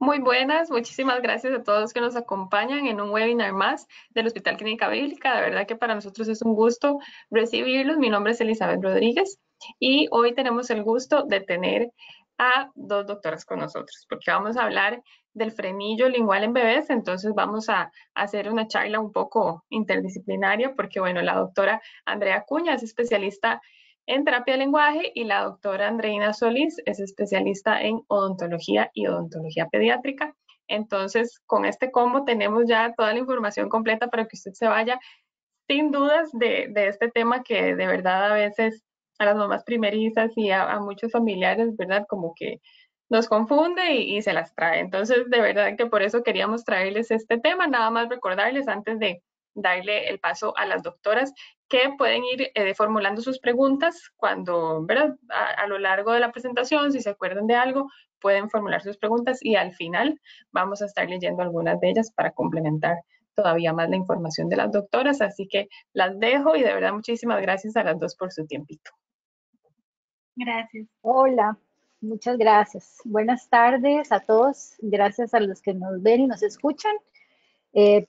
Muy buenas, muchísimas gracias a todos los que nos acompañan en un webinar más del Hospital Clínica Bíblica. De verdad que para nosotros es un gusto recibirlos. Mi nombre es Elizabeth Rodríguez y hoy tenemos el gusto de tener a dos doctoras con nosotros porque vamos a hablar del frenillo lingual en bebés. Entonces vamos a hacer una charla un poco interdisciplinaria porque, bueno, la doctora Andrea Cuña es especialista en terapia de lenguaje y la doctora Andreina Solís es especialista en odontología y odontología pediátrica. Entonces, con este combo tenemos ya toda la información completa para que usted se vaya sin dudas de este tema que de verdad a veces a las mamás primerizas y a muchos familiares, ¿verdad? Como que nos confunde y se las trae. Entonces, de verdad que por eso queríamos traerles este tema. Nada más recordarles antes de darle el paso a las doctoras que pueden ir formulando sus preguntas cuando, ¿verdad? A lo largo de la presentación, si se acuerdan de algo, pueden formular sus preguntas y al final vamos a estar leyendo algunas de ellas para complementar todavía más la información de las doctoras, así que las dejo y de verdad muchísimas gracias a las dos por su tiempito. Gracias. Hola, muchas gracias. Buenas tardes a todos. Gracias a los que nos ven y nos escuchan.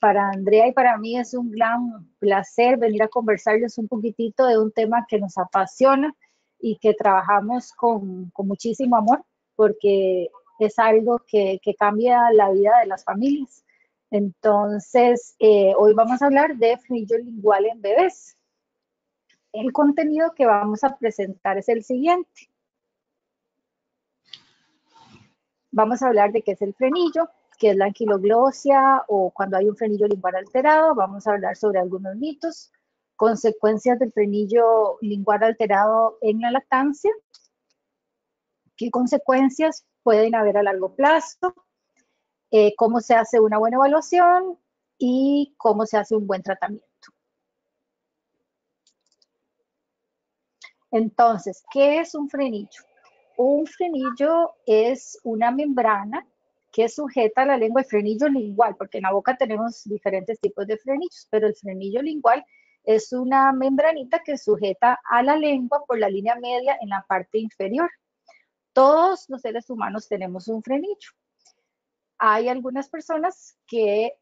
Para Andrea y para mí es un gran placer venir a conversarles un poquitito de un tema que nos apasiona y que trabajamos con muchísimo amor, porque es algo que cambia la vida de las familias. Entonces, hoy vamos a hablar de frenillo lingual en bebés. El contenido que vamos a presentar es el siguiente. Vamos a hablar de qué es el frenillo, qué es la anquiloglosia o cuando hay un frenillo lingual alterado. Vamos a hablar sobre algunos mitos, consecuencias del frenillo lingual alterado en la lactancia, qué consecuencias pueden haber a largo plazo, cómo se hace una buena evaluación y cómo se hace un buen tratamiento. Entonces, ¿qué es un frenillo? Un frenillo es una membrana que sujeta la lengua, el frenillo lingual, porque en la boca tenemos diferentes tipos de frenillos, pero el frenillo lingual es una membranita que sujeta a la lengua por la línea media en la parte inferior. Todos los seres humanos tenemos un frenillo. Hay algunas personas que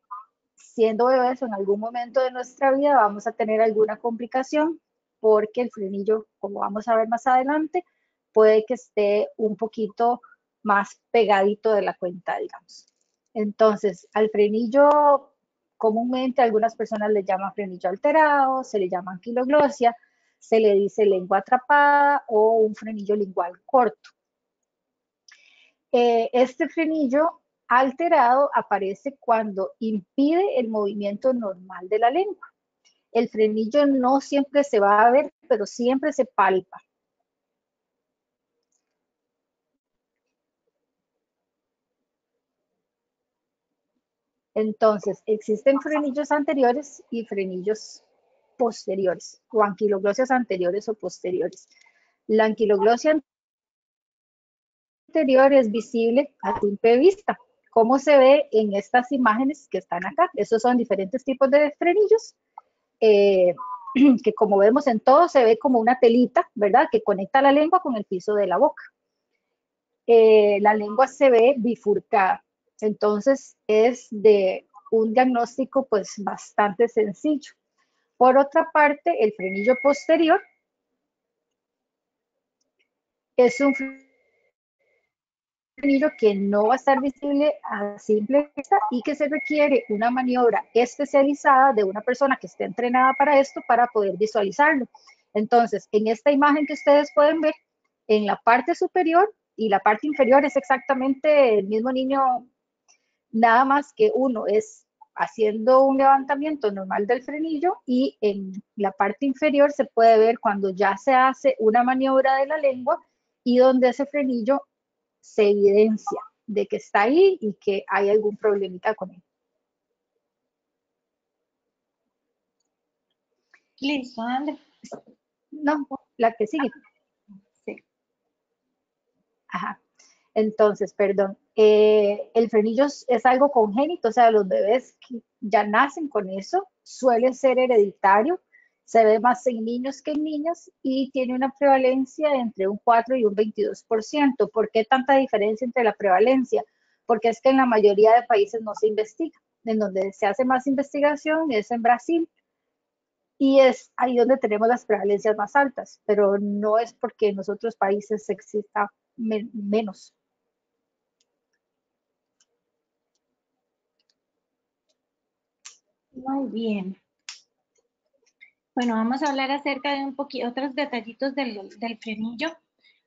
siendo bebés en algún momento de nuestra vida vamos a tener alguna complicación porque el frenillo, como vamos a ver más adelante, puede que esté un poquito más pegadito de la cuenta, digamos. Entonces, al frenillo, comúnmente a algunas personas le llaman frenillo alterado, se le llama anquiloglosia, se le dice lengua atrapada o un frenillo lingual corto. Este frenillo alterado aparece cuando impide el movimiento normal de la lengua. El frenillo no siempre se va a ver, pero siempre se palpa. Entonces, existen frenillos anteriores y frenillos posteriores, o anquiloglosias anteriores o posteriores. La anquiloglosia anterior es visible a simple vista. ¿Cómo se ve en estas imágenes que están acá? Esos son diferentes tipos de frenillos, que como vemos en todo se ve como una telita, ¿verdad? Que conecta la lengua con el piso de la boca. La lengua se ve bifurcada. Entonces es de un diagnóstico pues bastante sencillo. Por otra parte, el frenillo posterior es un frenillo que no va a estar visible a simple vista y que se requiere una maniobra especializada de una persona que esté entrenada para esto para poder visualizarlo. Entonces, en esta imagen que ustedes pueden ver, en la parte superior y la parte inferior es exactamente el mismo niño, nada más que uno es haciendo un levantamiento normal del frenillo y en la parte inferior se puede ver cuando ya se hace una maniobra de la lengua y donde ese frenillo se evidencia de que está ahí y que hay algún problemita con él. Listo, André. No, la que sigue. Sí. Ajá. Entonces, perdón, el frenillo es algo congénito, o sea, los bebés que ya nacen con eso, suele ser hereditario, se ve más en niños que en niñas y tiene una prevalencia entre un 4 y un 22%. ¿Por qué tanta diferencia entre la prevalencia? porque es que en la mayoría de países no se investiga. En donde se hace más investigación es en Brasil y es ahí donde tenemos las prevalencias más altas, pero no es porque en los otros países exista menos. Muy bien. Bueno, vamos a hablar acerca de un poquito, otros detallitos del frenillo.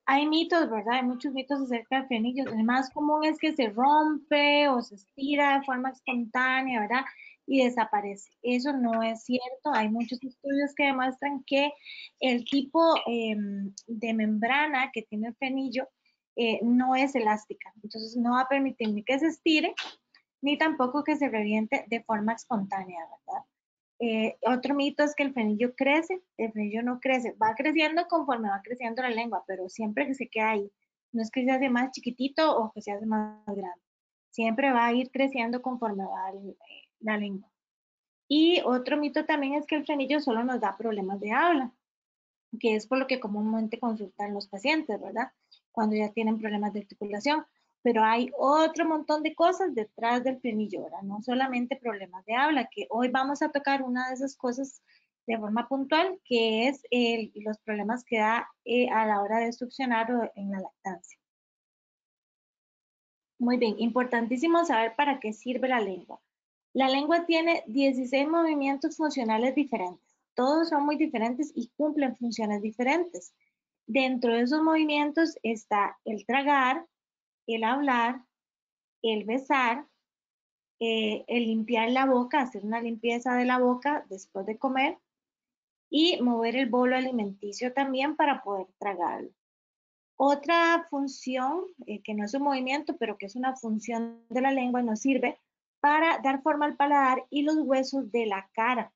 Hay mitos, ¿verdad? Hay muchos mitos acerca del frenillo. El más común es que se rompe o se estira de forma espontánea, ¿verdad? Y desaparece. Eso no es cierto. Hay muchos estudios que demuestran que el tipo de membrana que tiene el frenillo no es elástica. Entonces no va a permitir ni que se estire, ni tampoco que se reviente de forma espontánea, ¿verdad? Otro mito es que el frenillo crece, el frenillo no crece, va creciendo conforme va creciendo la lengua, pero siempre que se queda ahí. No es que se hace más chiquitito o que se hace más grande. Siempre va a ir creciendo conforme va la lengua. Y otro mito también es que el frenillo solo nos da problemas de habla, que es por lo que comúnmente consultan los pacientes, ¿verdad? Cuando ya tienen problemas de articulación. Pero hay otro montón de cosas detrás del frenillo, ¿verdad? No solamente problemas de habla, que hoy vamos a tocar una de esas cosas de forma puntual, que es los problemas que da a la hora de succionar o en la lactancia. Muy bien, importantísimo saber para qué sirve la lengua. La lengua tiene 16 movimientos funcionales diferentes. Todos son muy diferentes y cumplen funciones diferentes. Dentro de esos movimientos está el tragar, el hablar, el besar, el limpiar la boca, hacer una limpieza de la boca después de comer y mover el bolo alimenticio también para poder tragarlo. Otra función, que no es un movimiento, pero que es una función de la lengua, nos sirve para dar forma al paladar y los huesos de la cara.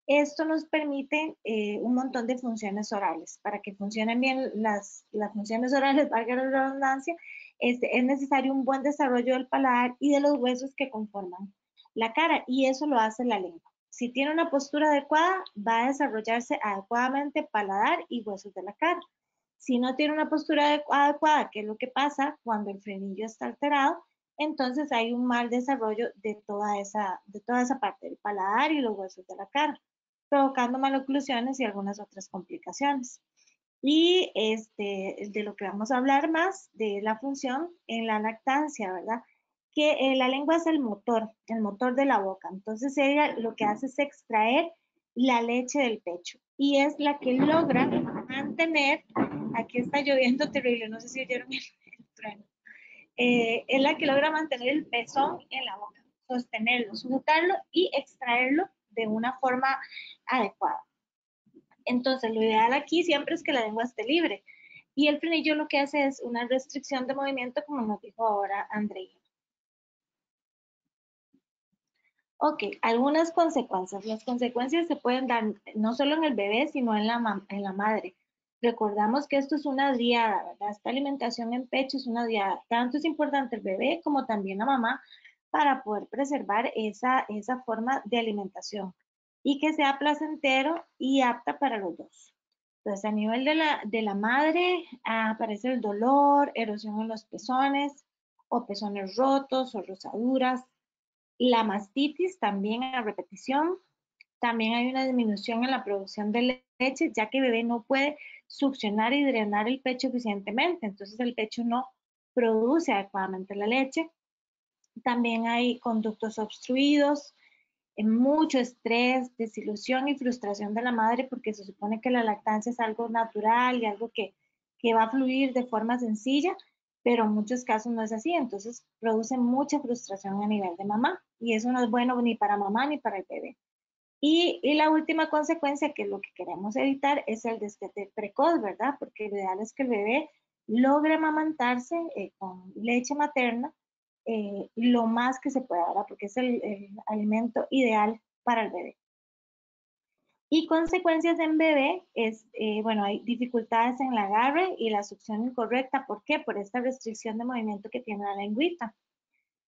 Esto nos permite un montón de funciones orales. Para que funcionen bien las funciones orales, valga la redundancia, es necesario un buen desarrollo del paladar y de los huesos que conforman la cara, y eso lo hace la lengua. Si tiene una postura adecuada, va a desarrollarse adecuadamente paladar y huesos de la cara. Si no tiene una postura adecuada, que es lo que pasa cuando el frenillo está alterado, entonces hay un mal desarrollo de toda esa parte del paladar y los huesos de la cara, provocando maloclusiones y algunas otras complicaciones. Y de lo que vamos a hablar más, de la función en la lactancia, ¿verdad? Que la lengua es el motor de la boca. Entonces ella lo que hace es extraer la leche del pecho y es la que logra mantener, aquí está lloviendo terrible, no sé si oyeron el trueno, es la que logra mantener el pezón en la boca, sostenerlo, sujetarlo y extraerlo de una forma adecuada. Entonces, lo ideal aquí siempre es que la lengua esté libre. Y el frenillo lo que hace es una restricción de movimiento, como nos dijo ahora Andrea. Ok, algunas consecuencias. Las consecuencias se pueden dar no solo en el bebé, sino en la madre. Recordamos que esto es una diada, ¿verdad? Esta alimentación en pecho es una diada. Tanto es importante el bebé como también la mamá para poder preservar esa forma de alimentación y que sea placentero y apta para los dos. Entonces, a nivel de la madre, aparece el dolor, erosión en los pezones, o pezones rotos, o rosaduras. La mastitis también a repetición. También hay una disminución en la producción de leche, ya que el bebé no puede succionar y drenar el pecho eficientemente. Entonces, el pecho no produce adecuadamente la leche. También hay conductos obstruidos, mucho estrés, desilusión y frustración de la madre, porque se supone que la lactancia es algo natural y algo que va a fluir de forma sencilla, pero en muchos casos no es así, entonces produce mucha frustración a nivel de mamá y eso no es bueno ni para mamá ni para el bebé. Y la última consecuencia, que es lo que queremos evitar, es el destete precoz, ¿verdad? Porque lo ideal es que el bebé logre amamantarse con leche materna lo más que se pueda, ¿verdad? Porque es el alimento ideal para el bebé. Y consecuencias en bebé es, bueno, hay dificultades en el agarre y la succión incorrecta. ¿Por qué? Por esta restricción de movimiento que tiene la lengüita.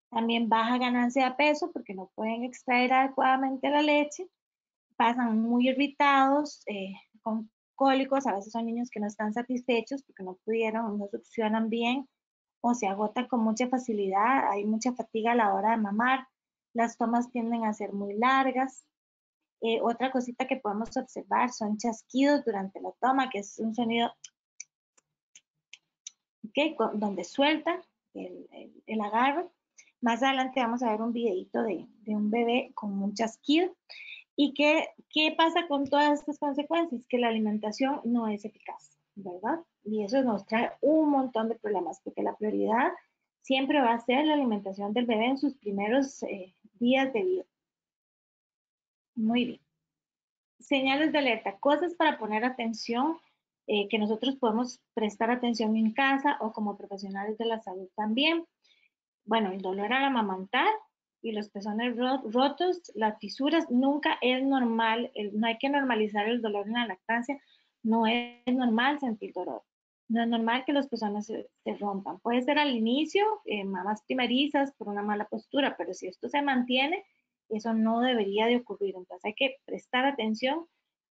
También baja ganancia de peso porque no pueden extraer adecuadamente la leche. Pasan muy irritados, con cólicos. A veces son niños que no están satisfechos porque no pudieron, no succionan bien o se agota con mucha facilidad, hay mucha fatiga a la hora de mamar, las tomas tienden a ser muy largas. Otra cosita que podemos observar son chasquidos durante la toma, que es un sonido donde suelta el agarre. Más adelante vamos a ver un videito de un bebé con un chasquido. ¿Y qué pasa con todas estas consecuencias? Que la alimentación no es eficaz, ¿verdad? Y eso nos trae un montón de problemas, porque la prioridad siempre va a ser la alimentación del bebé en sus primeros días de vida. Muy bien. Señales de alerta, cosas para poner atención, que nosotros podemos prestar atención en casa o como profesionales de la salud también. Bueno, el dolor al amamantar y los pezones rotos, las fisuras, nunca es normal, no hay que normalizar el dolor en la lactancia, no es normal sentir dolor. No es normal que los pezones se rompan. Puede ser al inicio, mamás primerizas por una mala postura, pero si esto se mantiene, eso no debería de ocurrir. Entonces hay que prestar atención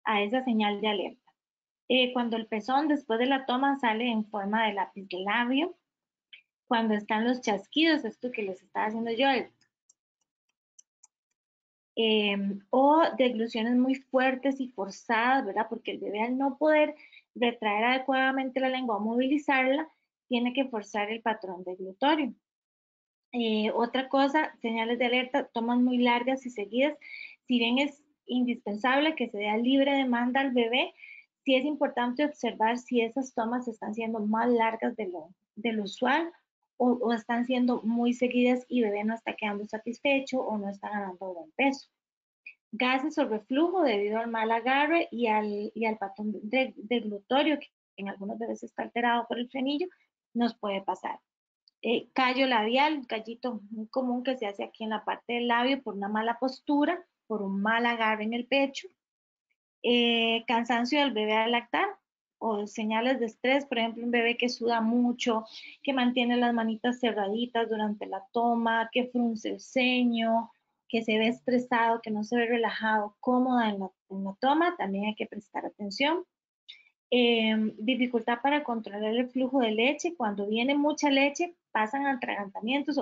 a esa señal de alerta. Cuando el pezón después de la toma sale en forma de lápiz de labio, cuando están los chasquidos, esto que les estaba haciendo yo, o degluciones muy fuertes y forzadas, ¿verdad? Porque el bebé al no poder retraer adecuadamente la lengua o movilizarla, tiene que forzar el patrón deglutorio. Otra cosa, señales de alerta, tomas muy largas y seguidas. Si bien es indispensable que se dé a libre demanda al bebé, sí es importante observar si esas tomas están siendo más largas de lo usual o están siendo muy seguidas y bebé no está quedando satisfecho o no está ganando buen peso. Gases o reflujo debido al mal agarre y al patrón deglutorio, que en algunos bebés está alterado por el frenillo, nos puede pasar. Callo labial, un callito muy común que se hace aquí en la parte del labio por una mala postura, por un mal agarre en el pecho. Cansancio del bebé al lactar o señales de estrés, por ejemplo, un bebé que suda mucho, que mantiene las manitas cerraditas durante la toma, que frunce el ceño, que se ve estresado, que no se ve relajado, cómoda en la toma, también hay que prestar atención. Dificultad para controlar el flujo de leche. Cuando viene mucha leche, pasan a atragantamientos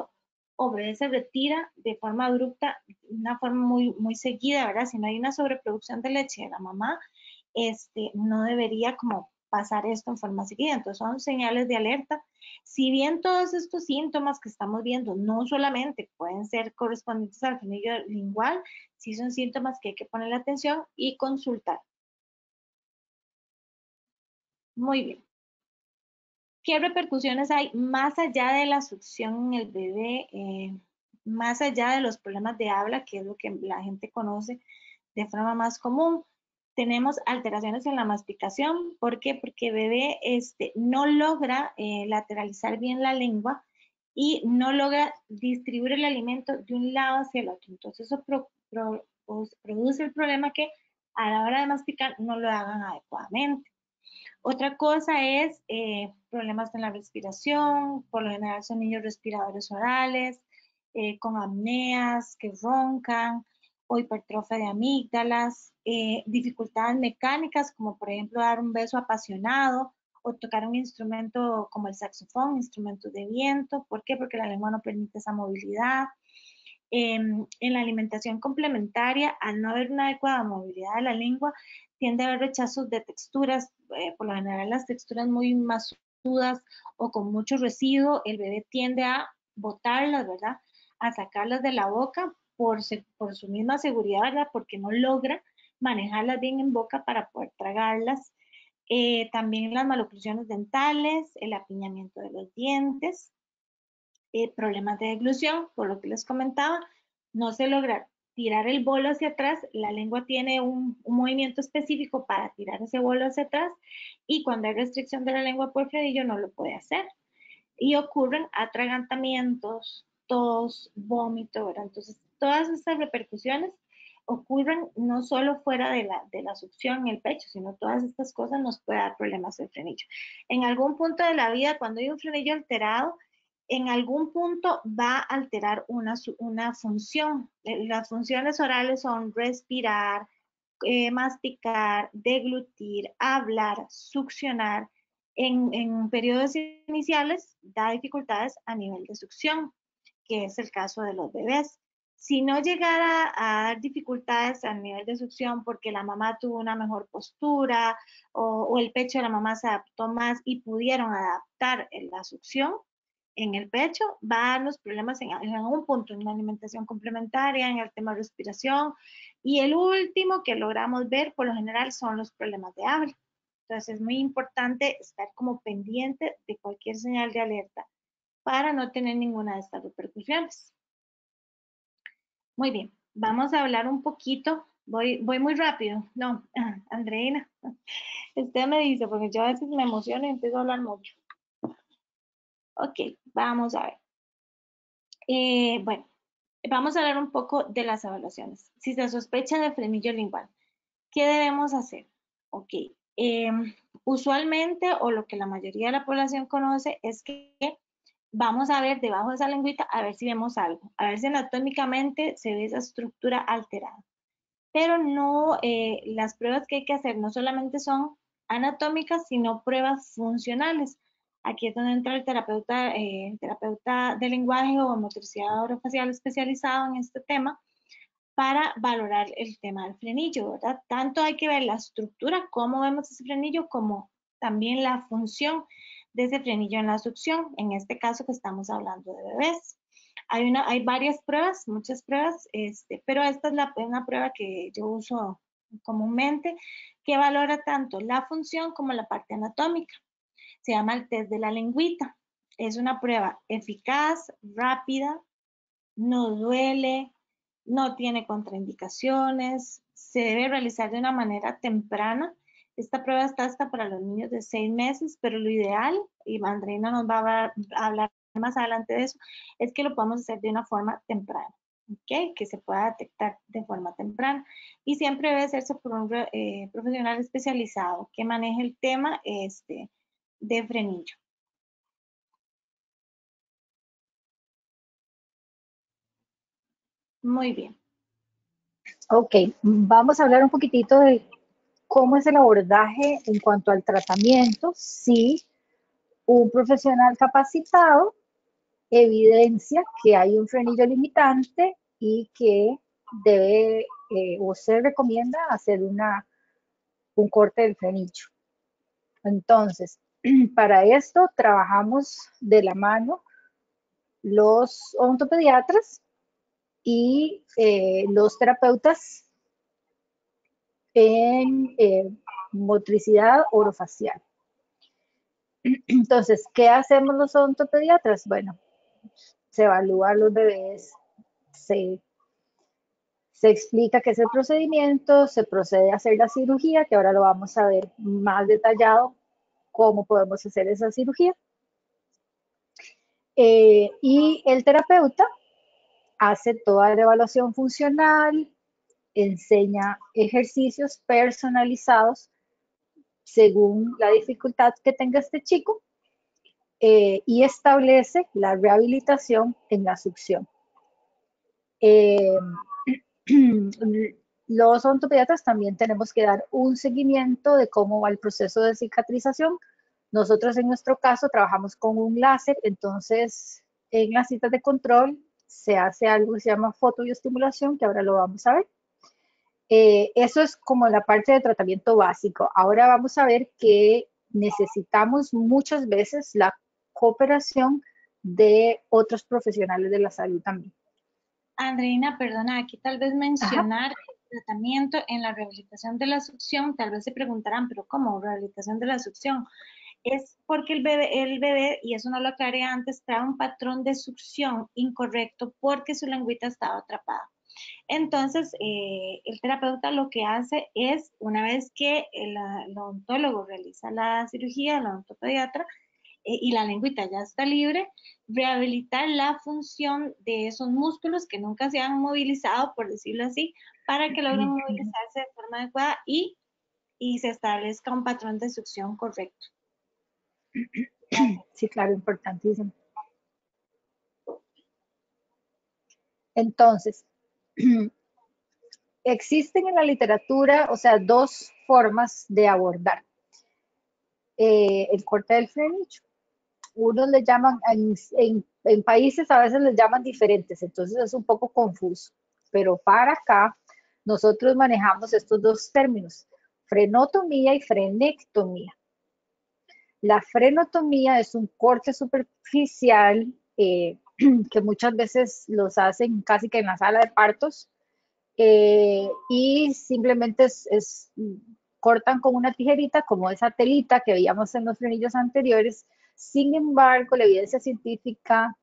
o bebé se retira de forma abrupta, una forma muy seguida, ¿verdad? Si no hay una sobreproducción de leche de la mamá, no debería como pasar esto en forma seguida. Entonces son señales de alerta. Si bien todos estos síntomas que estamos viendo no solamente pueden ser correspondientes al frenillo lingual, sí son síntomas que hay que ponerle atención y consultar. Muy bien. ¿Qué repercusiones hay más allá de la succión en el bebé, más allá de los problemas de habla, que es lo que la gente conoce de forma más común? Tenemos alteraciones en la masticación. ¿Por qué? Porque el bebé no logra lateralizar bien la lengua y no logra distribuir el alimento de un lado hacia el otro. Entonces eso produce el problema que a la hora de masticar no lo hagan adecuadamente. Otra cosa es problemas en la respiración, por lo general son niños respiradores orales, con apneas, que roncan, o hipertrofia de amígdalas, dificultades mecánicas, como por ejemplo dar un beso apasionado o tocar un instrumento como el saxofón, instrumentos de viento. ¿Por qué? Porque la lengua no permite esa movilidad. En la alimentación complementaria, al no haber una adecuada movilidad de la lengua, tiende a haber rechazos de texturas, por lo general las texturas muy masudas o con mucho residuo, el bebé tiende a botarlas, ¿verdad? A sacarlas de la boca por su misma seguridad, ¿verdad? Porque no logra manejarlas bien en boca para poder tragarlas. También las maloclusiones dentales, el apiñamiento de los dientes, problemas de deglución, por lo que les comentaba, no se logra tirar el bolo hacia atrás, la lengua tiene un movimiento específico para tirar ese bolo hacia atrás y cuando hay restricción de la lengua por frenillo no lo puede hacer. Y ocurren atragantamientos, tos, vómito, ¿verdad? Entonces, todas estas repercusiones ocurren no solo fuera de la succión en el pecho, sino todas estas cosas nos pueden dar problemas del frenillo. En algún punto de la vida, cuando hay un frenillo alterado, en algún punto va a alterar una función. Las funciones orales son respirar, masticar, deglutir, hablar, succionar, En periodos iniciales da dificultades a nivel de succión, que es el caso de los bebés. Si no llegara a dar dificultades a nivel de succión porque la mamá tuvo una mejor postura o el pecho de la mamá se adaptó más y pudieron adaptar la succión en el pecho, va a dar los problemas en algún punto, en la alimentación complementaria, en el tema de respiración. Y el último que logramos ver por lo general son los problemas de habla. Entonces es muy importante estar como pendiente de cualquier señal de alerta para no tener ninguna de estas repercusiones. Muy bien, vamos a hablar un poquito, voy muy rápido, no, Andreina, usted me dice, porque yo a veces me emociono y empiezo a hablar mucho. Ok, vamos a ver. Bueno, vamos a hablar un poco de las evaluaciones. Si se sospecha de frenillo lingual, ¿qué debemos hacer? Ok, usualmente o lo que la mayoría de la población conoce es que vamos a ver debajo de esa lengüita a ver si vemos algo, a ver si anatómicamente se ve esa estructura alterada. Pero no, las pruebas que hay que hacer no solamente son anatómicas, sino pruebas funcionales. Aquí es donde entra el terapeuta de lenguaje o motricidad orofacial especializado en este tema para valorar el tema del frenillo, ¿verdad? Tanto hay que ver la estructura, cómo vemos ese frenillo, como también la función de ese frenillo en la succión, en este caso que estamos hablando de bebés. Hay varias pruebas, muchas pruebas, pero esta es una prueba que yo uso comúnmente, que valora tanto la función como la parte anatómica. Se llama el test de la lengüita. Es una prueba eficaz, rápida, no duele, no tiene contraindicaciones, se debe realizar de una manera temprana. Esta prueba está hasta para los niños de 6 meses, pero lo ideal, y Andreina nos va a hablar más adelante de eso, es que lo podamos hacer de una forma temprana, ¿ok? Que se pueda detectar de forma temprana. Y siempre debe hacerse por un profesional especializado que maneje el tema de frenillo. Muy bien. Ok, vamos a hablar un poquitito de cómo es el abordaje en cuanto al tratamiento. Si un profesional capacitado evidencia que hay un frenillo limitante y que debe o se recomienda hacer un corte del frenillo. Entonces, para esto trabajamos de la mano los odontopediatras y los terapeutas en motricidad orofacial. Entonces, ¿qué hacemos los odontopediatras? Bueno, se evalúan los bebés, se, se explica qué es el procedimiento, se procede a hacer la cirugía, que ahora lo vamos a ver más detallado, cómo podemos hacer esa cirugía. Y el terapeuta hace toda la evaluación funcional, enseña ejercicios personalizados según la dificultad que tenga este chico y establece la rehabilitación en la succión. Eh, los odontopediatras también tenemos que dar un seguimiento de cómo va el proceso de cicatrización. Nosotros en nuestro caso trabajamos con un láser, entonces en las citas de control se hace algo que se llama fotoestimulación, que ahora lo vamos a ver. Eso es como la parte de tratamiento básico. Ahora vamos a ver que necesitamos muchas veces la cooperación de otros profesionales de la salud también. Andreina, perdona, aquí tal vez mencionar el tratamiento en la rehabilitación de la succión, tal vez se preguntarán, pero ¿cómo rehabilitación de la succión? Es porque el bebé, y eso no lo aclaré antes, trae un patrón de succión incorrecto porque su lengüita estaba atrapada. Entonces, el terapeuta lo que hace es, una vez que el odontólogo realiza la cirugía, el odontopediatra, y la lengüita ya está libre, rehabilitar la función de esos músculos que nunca se han movilizado, por decirlo así, para que logren movilizarse de forma adecuada y se establezca un patrón de succión correcto. Sí, claro, importantísimo. Entonces, existen en la literatura, o sea, dos formas de abordar. el corte del frenillo. Unos le llaman, en países a veces les llaman diferentes, entonces es un poco confuso. Pero para acá, nosotros manejamos estos dos términos, frenotomía y frenectomía. La frenotomía es un corte superficial que muchas veces los hacen casi que en la sala de partos y simplemente cortan con una tijerita como esa telita que veíamos en los frenillos anteriores. Sin embargo, la evidencia científica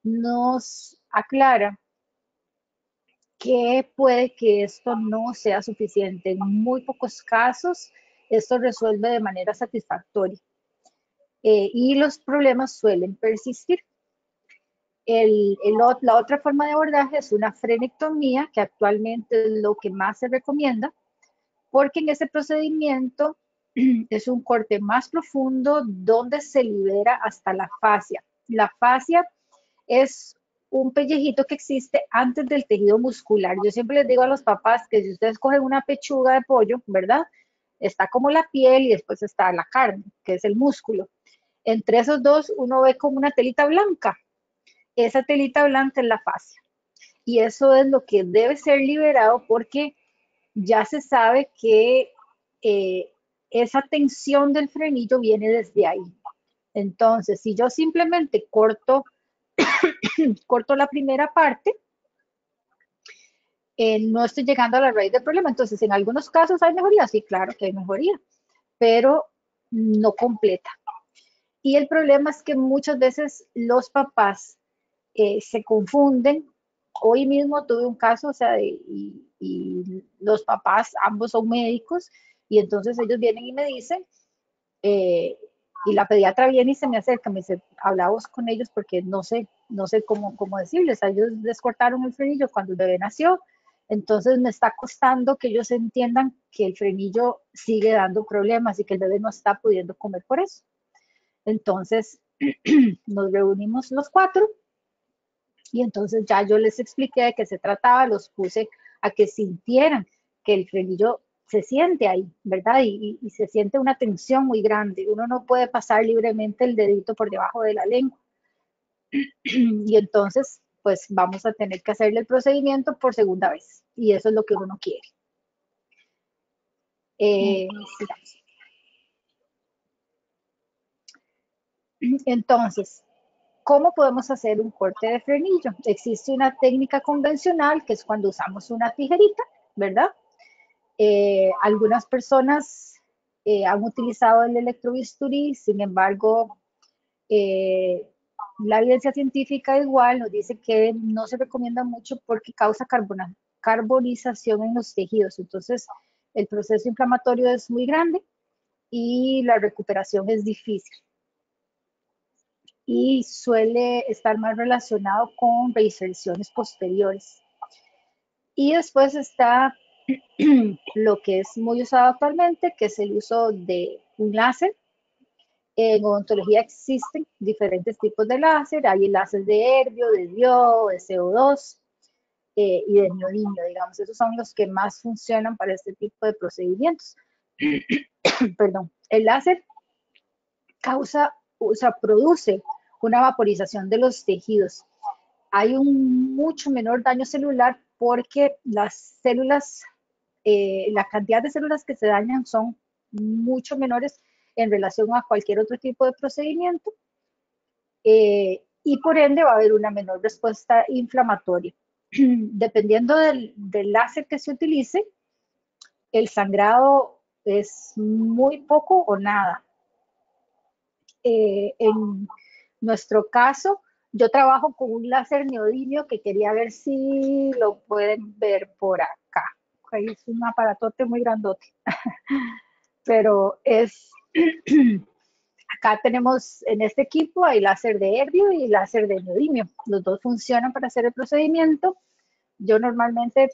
nos aclara que puede que esto no sea suficiente. En muy pocos casos, esto resuelve de manera satisfactoria y los problemas suelen persistir. La otra forma de abordaje es una frenectomía, que actualmente es lo que más se recomienda, porque en ese procedimiento es un corte más profundo donde se libera hasta la fascia. La fascia es un pellejito que existe antes del tejido muscular. Yo siempre les digo a los papás que si ustedes cogen una pechuga de pollo, ¿verdad? Está como la piel y después está la carne, que es el músculo. Entre esos dos uno ve como una telita blanca. Esa telita blanca es la fascia. Y eso es lo que debe ser liberado porque ya se sabe que eh, esa tensión del frenillo viene desde ahí. Entonces, si yo simplemente corto la primera parte, no estoy llegando a la raíz del problema. Entonces, en algunos casos hay mejoría, sí, claro que hay mejoría, pero no completa. Y el problema es que muchas veces los papás se confunden. Hoy mismo tuve un caso, o sea, y los papás, ambos son médicos, y entonces ellos vienen y me dicen, y la pediatra viene y se me acerca, me dice, hablamos con ellos porque no sé cómo decirles, a ellos les cortaron el frenillo cuando el bebé nació, entonces me está costando que ellos entiendan que el frenillo sigue dando problemas y que el bebé no está pudiendo comer por eso. Entonces nos reunimos los cuatro y entonces ya yo les expliqué de qué se trataba, los puse a que sintieran que el frenillo se siente ahí, ¿verdad? Y se siente una tensión muy grande. Uno no puede pasar libremente el dedito por debajo de la lengua. Y entonces, pues vamos a tener que hacerle el procedimiento por segunda vez. Y eso es lo que uno no quiere. Sigamos. Entonces, ¿cómo podemos hacer un corte de frenillo? Existe una técnica convencional que es cuando usamos una tijerita, ¿verdad? Algunas personas han utilizado el electrobisturí, sin embargo, eh, la evidencia científica igual nos dice que no se recomienda mucho porque causa carbonización en los tejidos. Entonces, el proceso inflamatorio es muy grande y la recuperación es difícil. Y suele estar más relacionado con reinserciones posteriores. Y después está lo que es muy usado actualmente, que es el uso de un láser. En odontología existen diferentes tipos de láser, hay el láser de Erbio, de Dio, de CO2 y de neodimio, digamos, esos son los que más funcionan para este tipo de procedimientos. Perdón, el láser produce una vaporización de los tejidos. Hay un mucho menor daño celular porque las células, la cantidad de células que se dañan son mucho menores en relación a cualquier otro tipo de procedimiento y por ende va a haber una menor respuesta inflamatoria. Dependiendo del láser que se utilice, el sangrado es muy poco o nada. En nuestro caso, yo trabajo con un láser neodimio que quería ver si lo pueden ver por acá. Ahí es un aparatote muy grandote, pero acá tenemos en este equipo hay láser de Erbio y láser de neodimio. Los dos funcionan para hacer el procedimiento. Yo normalmente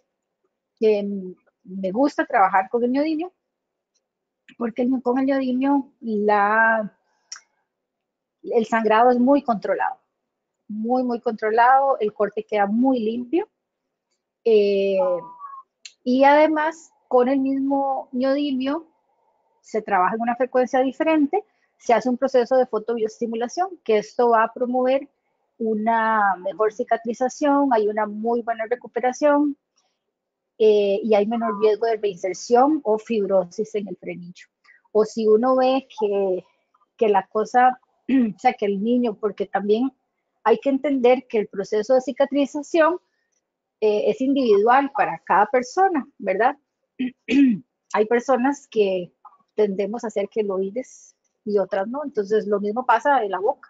me gusta trabajar con el neodimio porque con el neodimio el sangrado es muy controlado. Muy controlado, el corte queda muy limpio y además con el mismo neodimio se trabaja en una frecuencia diferente se hace un proceso de fotobioestimulación, que esto va a promover una mejor cicatrización, hay una muy buena recuperación y hay menor riesgo de reinserción o fibrosis en el frenillo. O si uno ve que la cosa, o sea, que el niño, porque también hay que entender que el proceso de cicatrización es individual para cada persona, ¿verdad? Hay personas que tendemos a hacer queloides y otras no, entonces lo mismo pasa en la boca.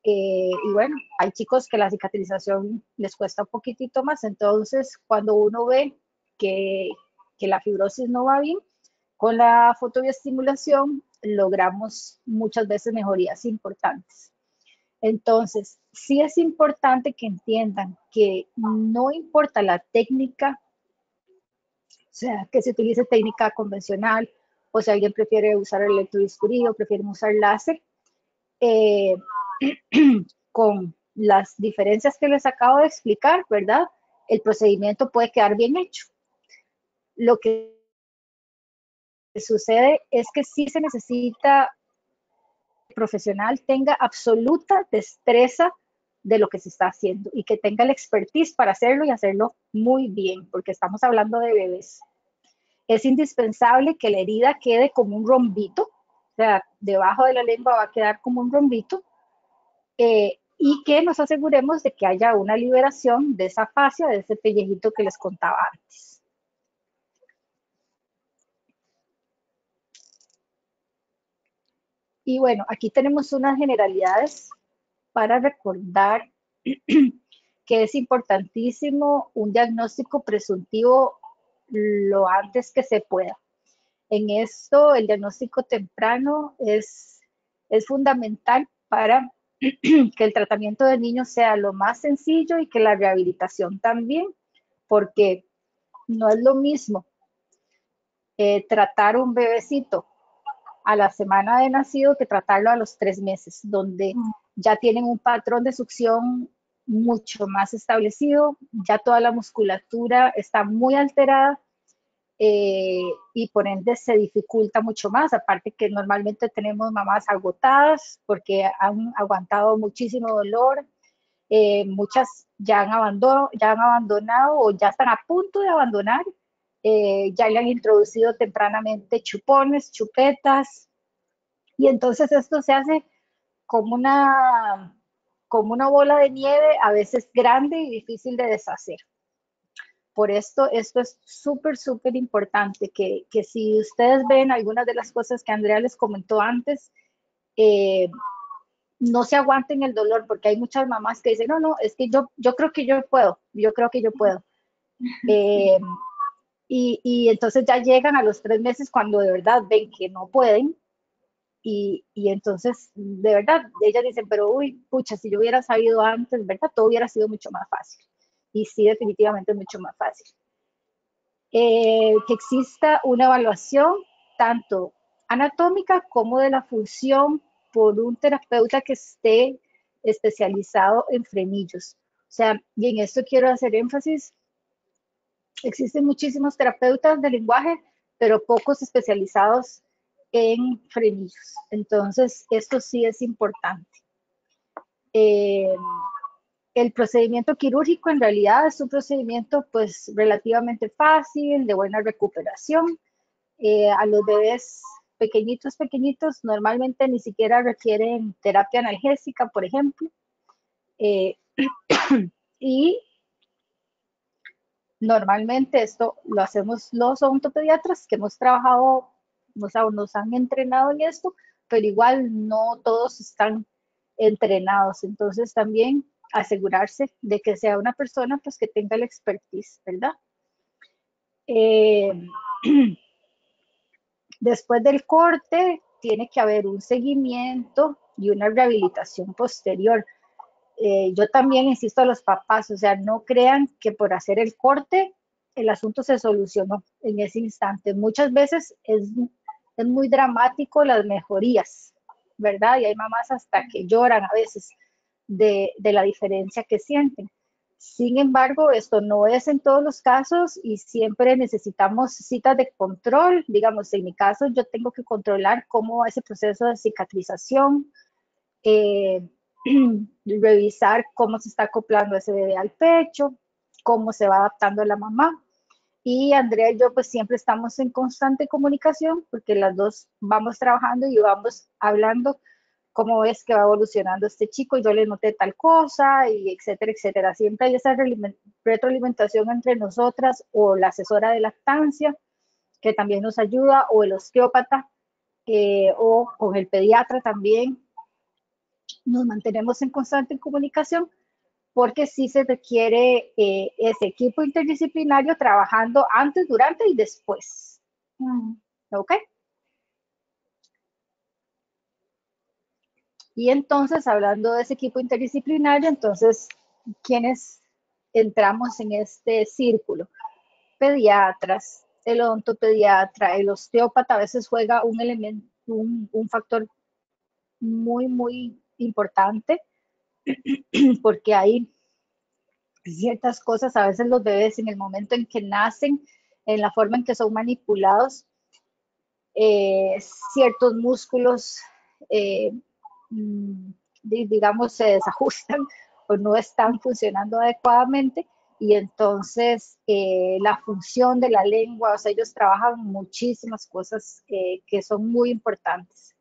Y bueno, hay chicos que la cicatrización les cuesta un poquitito más, entonces cuando uno ve que, que la fibrosis no va bien, con la fotobioestimulación logramos muchas veces mejorías importantes. Entonces, sí es importante que entiendan que no importa la técnica, o sea, que se utilice técnica convencional, o si alguien prefiere usar el electrobisturí o prefieren usar láser, eh, con las diferencias que les acabo de explicar, ¿verdad? El procedimiento puede quedar bien hecho. Lo que sucede es que sí se necesita que el profesional tenga absoluta destreza de lo que se está haciendo y que tenga la expertise para hacerlo y hacerlo muy bien, porque estamos hablando de bebés. Es indispensable que la herida quede como un rombito, o sea, debajo de la lengua va a quedar como un rombito, y que nos aseguremos de que haya una liberación de esa fascia, de ese pellejito que les contaba antes. Y bueno, aquí tenemos unas generalidades para recordar que es importantísimo un diagnóstico presuntivo lo antes que se pueda. En esto, el diagnóstico temprano es fundamental para que el tratamiento del niño sea lo más sencillo y que la rehabilitación también, porque no es lo mismo tratar un bebecito a la semana de nacido que tratarlo a los 3 meses, donde ya tienen un patrón de succión mucho más establecido, ya toda la musculatura está muy alterada y por ende se dificulta mucho más, aparte que normalmente tenemos mamás agotadas porque han aguantado muchísimo dolor, muchas ya han abandonado o ya están a punto de abandonar, ya le han introducido tempranamente chupones, chupetas, y entonces esto se hace como como una bola de nieve, a veces grande y difícil de deshacer. Por esto es súper, súper importante que si ustedes ven algunas de las cosas que Andrea les comentó antes, eh, no se aguanten el dolor, porque hay muchas mamás que dicen, no, no, es que yo creo que yo puedo, yo creo que yo puedo. Eh, y entonces ya llegan a los 3 meses cuando de verdad ven que no pueden, y entonces de verdad ellas dicen, pero uy, pucha, si yo hubiera sabido antes, ¿verdad? Todo hubiera sido mucho más fácil. Y sí, definitivamente es mucho más fácil. Que exista una evaluación tanto anatómica como de la función por un terapeuta que esté especializado en frenillos. O sea, y en esto quiero hacer énfasis, existen muchísimos terapeutas de lenguaje, pero pocos especializados en frenillos. Entonces, esto sí es importante. Eh, el procedimiento quirúrgico en realidad es un procedimiento pues relativamente fácil, de buena recuperación. A los bebés pequeñitos, pequeñitos, normalmente ni siquiera requieren terapia analgésica, por ejemplo. Y normalmente esto lo hacemos los odontopediatras que hemos trabajado, o sea, nos han entrenado en esto, pero igual no todos están entrenados. Entonces también asegurarse de que sea una persona pues que tenga la expertise, ¿verdad? Después del corte tiene que haber un seguimiento y una rehabilitación posterior. Yo también insisto a los papás, o sea, no crean que por hacer el corte el asunto se solucionó en ese instante. Muchas veces es muy dramático las mejorías, ¿verdad? Y hay mamás hasta que lloran a veces de la diferencia que sienten. Sin embargo, esto no es en todos los casos y siempre necesitamos citas de control. Digamos, en mi caso, yo tengo que controlar cómo ese proceso de cicatrización, eh, revisar cómo se está acoplando ese bebé al pecho, cómo se va adaptando la mamá. Y Andrea y yo pues siempre estamos en constante comunicación porque las dos vamos trabajando y vamos hablando cómo es que va evolucionando este chico, yo le noté tal cosa, y etcétera, etcétera. Siempre hay esa retroalimentación entre nosotras o la asesora de lactancia, que también nos ayuda, o el osteópata, o con el pediatra también. Nos mantenemos en constante comunicación porque sí se requiere ese equipo interdisciplinario trabajando antes, durante y después. ¿Ok? Y entonces, hablando de ese equipo interdisciplinario, entonces, ¿quiénes entramos en este círculo? Pediatras, el odontopediatra, el osteópata a veces juega un elemento, un factor muy, muy importante, porque hay ciertas cosas, a veces los bebés en el momento en que nacen, en la forma en que son manipulados, ciertos músculos, eh, mm, digamos, se desajustan o no están funcionando adecuadamente, y entonces la función de la lengua, o sea, ellos trabajan muchísimas cosas que son muy importantes.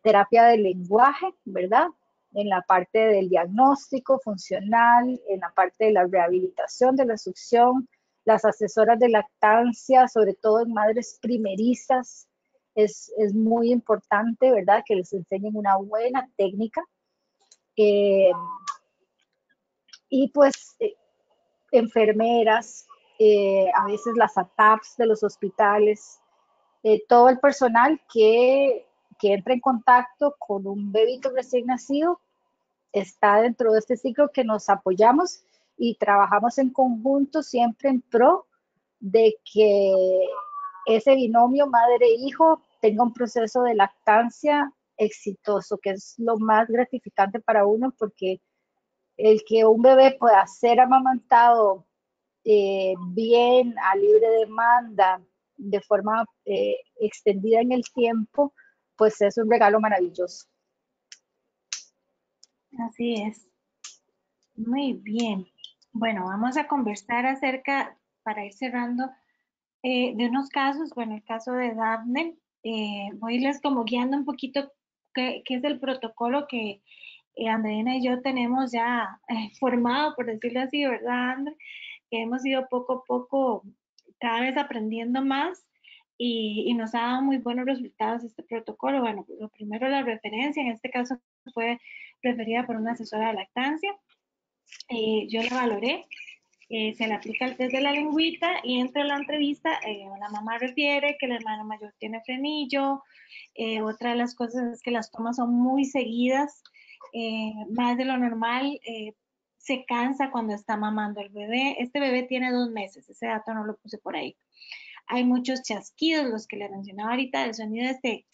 Terapia del lenguaje, ¿verdad? En la parte del diagnóstico funcional, en la parte de la rehabilitación de la succión, las asesoras de lactancia, sobre todo en madres primerizas, es muy importante, ¿verdad? Que les enseñen una buena técnica. Eh, y pues enfermeras, a veces las ATAPs de los hospitales, todo el personal que entra en contacto con un bebito recién nacido está dentro de este ciclo que nos apoyamos y trabajamos en conjunto siempre en pro de que ese binomio madre-hijo tenga un proceso de lactancia exitoso, que es lo más gratificante para uno, porque el que un bebé pueda ser amamantado bien, a libre demanda, de forma extendida en el tiempo, pues es un regalo maravilloso. Así es. Muy bien. Bueno, vamos a conversar acerca, para ir cerrando, de unos casos. Bueno, el caso de Daphne, voy a irles como guiando un poquito qué es el protocolo que Andreina y yo tenemos ya formado, por decirlo así, ¿verdad, Andre? Que hemos ido poco a poco cada vez aprendiendo más y nos ha dado muy buenos resultados este protocolo. Bueno, lo primero, la referencia, en este caso fue referida por una asesora de lactancia. Yo la valoré, se le aplica el test de la lengüita y entre la entrevista la mamá refiere que el hermano mayor tiene frenillo. Otra de las cosas es que las tomas son muy seguidas, más de lo normal. Se cansa cuando está mamando el bebé. Este bebé tiene 2 meses, ese dato no lo puse por ahí. Hay muchos chasquidos, los que le mencionaba ahorita, el sonido este,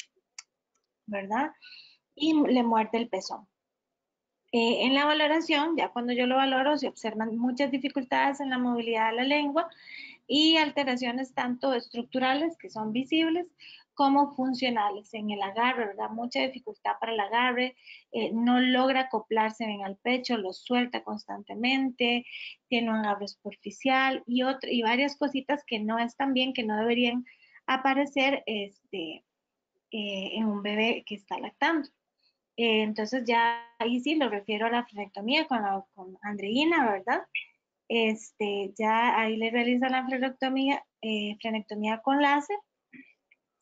¿verdad? Y le muerde el pezón. En la valoración, ya cuando yo lo valoro, se observan muchas dificultades en la movilidad de la lengua y alteraciones tanto estructurales, que son visibles, como funcionales en el agarre, ¿verdad? Mucha dificultad para el agarre, no logra acoplarse bien al pecho, lo suelta constantemente, tiene un agarre superficial y varias cositas que no están bien, que no deberían aparecer en un bebé que está lactando. Entonces ya ahí sí lo refiero a la frenectomía con Andreina, ¿verdad? Ya ahí le realiza la frenectomía con láser.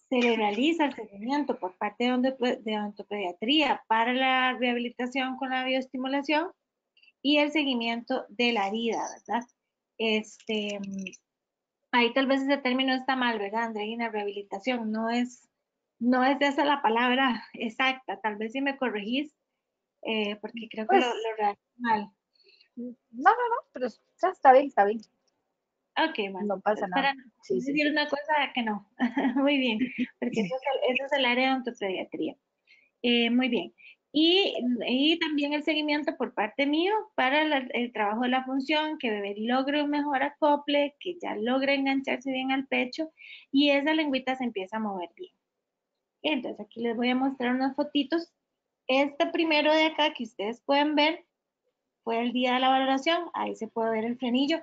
Se le realiza el seguimiento por parte de odontopediatría para la rehabilitación con la bioestimulación y el seguimiento de la herida, ¿verdad? Ahí tal vez ese término está mal, ¿verdad, Andreina? Rehabilitación no es esa la palabra exacta. Tal vez si me corregís, porque creo que Pues, lo redacté mal. no, pero está bien, está bien. Ok, bueno, No pasa es nada. para no Sí, sí. decir una cosa que no. Muy bien, porque eso es el área de odontopediatría. Muy bien. Y también el seguimiento por parte mío para el trabajo de la función, que bebé logre un mejor acople, que ya logre engancharse bien al pecho y esa lengüita se empieza a mover bien. Entonces aquí les voy a mostrar unas fotitos. Este primero de acá que ustedes pueden ver fue el día de la valoración. Ahí se puede ver el frenillo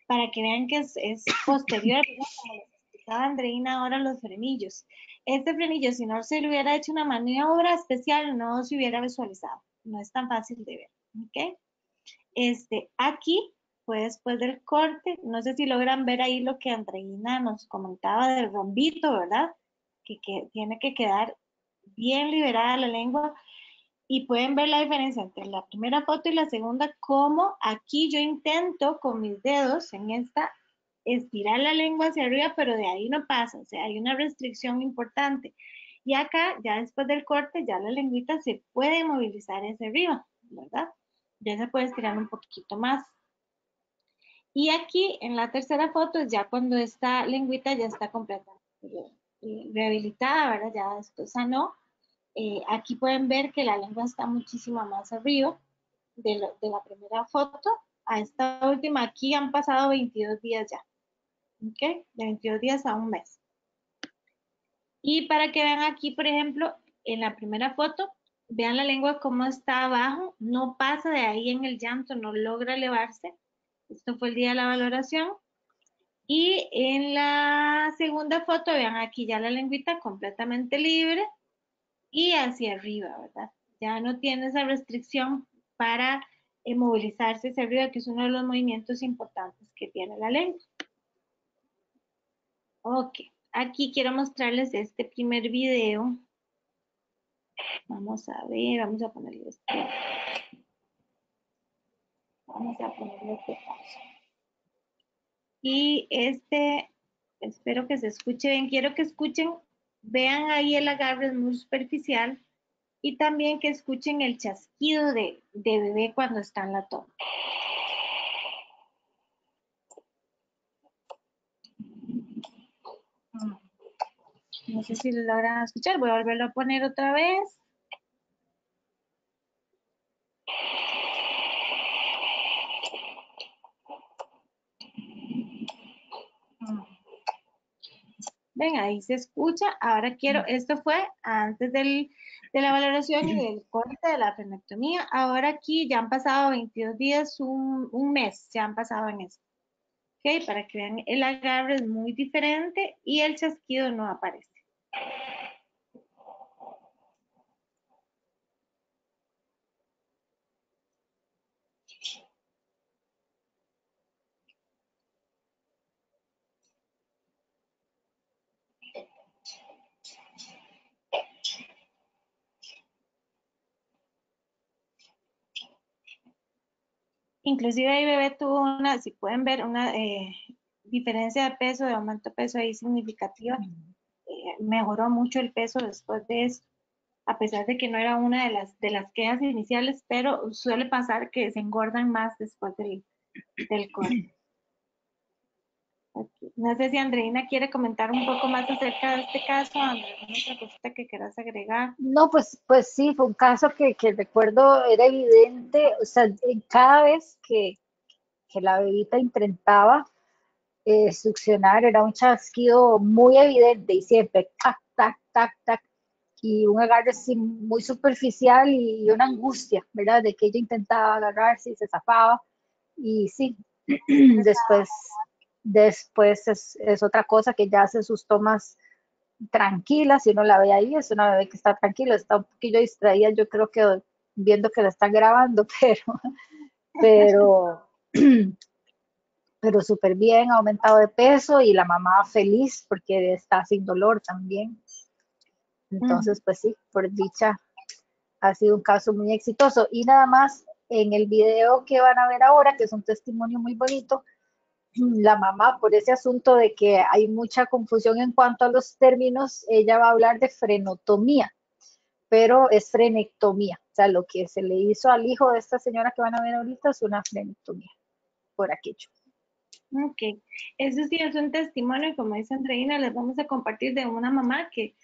para que vean que es posterior, ¿verdad? Como les explicaba Andreina ahora los frenillos. Este frenillo, si no se le hubiera hecho una maniobra especial, no se hubiera visualizado. No es tan fácil de ver. ¿Ok? Aquí fue después del corte. No sé si logran ver ahí lo que Andreina nos comentaba del rombito, ¿verdad? Que tiene que quedar bien liberada la lengua y pueden ver la diferencia entre la primera foto y la segunda, como aquí yo intento con mis dedos en esta estirar la lengua hacia arriba, pero de ahí no pasa, o sea, hay una restricción importante. Y acá, ya después del corte, ya la lengüita se puede movilizar hacia arriba, ¿verdad? Ya se puede estirar un poquito más. Y aquí en la tercera foto es ya cuando esta lengüita ya está completamente rehabilitada, ¿verdad? Ya esto sanó. Aquí pueden ver que la lengua está muchísimo más arriba de la primera foto. A esta última, aquí han pasado 22 días ya. ¿Ok? De 22 días a un mes. Y para que vean aquí, por ejemplo, en la primera foto, vean la lengua cómo está abajo, no pasa de ahí en el llanto, no logra elevarse. Esto fue el día de la valoración. Y en la segunda foto, vean aquí ya la lengüita completamente libre y hacia arriba, ¿verdad? Ya no tiene esa restricción para movilizarse hacia arriba, que es uno de los movimientos importantes que tiene la lengua. Ok, aquí quiero mostrarles este primer video. Vamos a ver, vamos a ponerle este. Vamos a ponerle este paso. Y espero que se escuche bien. Quiero que escuchen, vean ahí el agarre es muy superficial y también que escuchen el chasquido de bebé cuando está en la toma. No sé si lo logran escuchar, voy a volverlo a poner otra vez. Ven, ahí se escucha. Ahora quiero, esto fue antes de la valoración y del corte de la frenectomía. Ahora aquí ya han pasado 22 días, un mes, ya han pasado en esto. Ok, para que vean, el agarre es muy diferente y el chasquido no aparece. Inclusive ahí bebé tuvo una, si pueden ver, una diferencia de peso, de aumento de peso ahí significativa. Mejoró mucho el peso después de eso, a pesar de que no era una de las quejas iniciales, pero suele pasar que se engordan más después del corte. Okay. No sé si Andreina quiere comentar un poco más acerca de este caso, Andrea, ¿alguna otra cosita que quieras agregar? No, pues sí, fue un caso que recuerdo, era evidente, o sea, en cada vez que la bebita intentaba succionar, era un chasquido muy evidente y siempre tac, tac, tac, tac, y un agarre así muy superficial y una angustia, ¿verdad? De que ella intentaba agarrarse y se zafaba, y sí, después, después es otra cosa que ya hace sus tomas tranquila, si uno la ve ahí, es una bebé que está tranquila, está un poquillo distraída, yo creo que viendo que la están grabando, pero, pero súper bien, ha aumentado de peso y la mamá feliz porque está sin dolor también. Entonces, pues sí, por dicha, ha sido un caso muy exitoso. Y nada más, en el video que van a ver ahora, que es un testimonio muy bonito, la mamá, por ese asunto de que hay mucha confusión en cuanto a los términos, ella va a hablar de frenotomía, pero es frenectomía. O sea, lo que se le hizo al hijo de esta señora que van a ver ahorita es una frenectomía, por aquello. Ok, eso sí es un testimonio y como dice Andreina, les vamos a compartir de una mamá que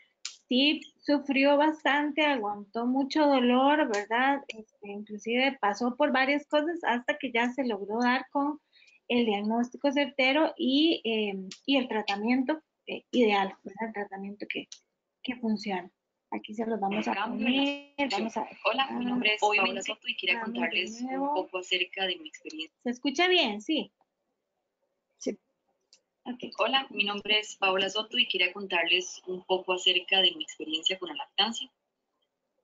sí sufrió bastante, aguantó mucho dolor, ¿verdad? Inclusive pasó por varias cosas hasta que ya se logró dar con el diagnóstico certero y el tratamiento ideal, ¿verdad? El tratamiento que funciona. Aquí se los vamos a poner. Vamos a ver. Hola, mi nombre es Paola Soto y quería contarles un poco acerca de mi experiencia. ¿Se escucha bien? Sí. Sí. Okay. Hola, mi nombre es Paola Soto y quería contarles un poco acerca de mi experiencia con la lactancia.